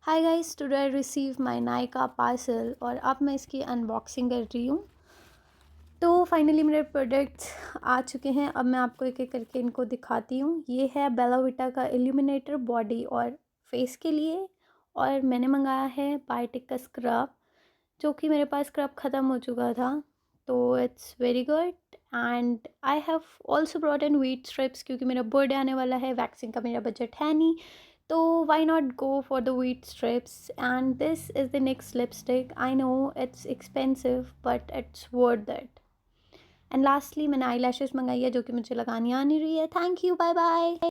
Hi guys, today I receive my Nykaa parcel और अब मैं इसकी अनबॉक्सिंग कर रही हूँ। तो फाइनली मेरे प्रोडक्ट्स आ चुके हैं। अब मैं आपको एक एक करके इनको दिखाती हूँ। ये है बेला विटा का इल्यूमिनेटर बॉडी और फेस के लिए। और मैंने मंगाया है बायोटिक का स्क्रब, जो कि मेरे पास स्क्रब ख़त्म हो चुका था। तो it's very good. And I have also brought in wheat strips, क्योंकि मेरा बर्थडे आने वाला है। वैक्सिंग का मेरा बजट है नहीं, तो why not go for the wheat strips? And this is the NYX lipstick. I know it's expensive but it's worth it. And lastly मैंने eyelashes मंगाई है, जो कि मुझे लगानी आ नहीं रही है। Thank you, bye bye.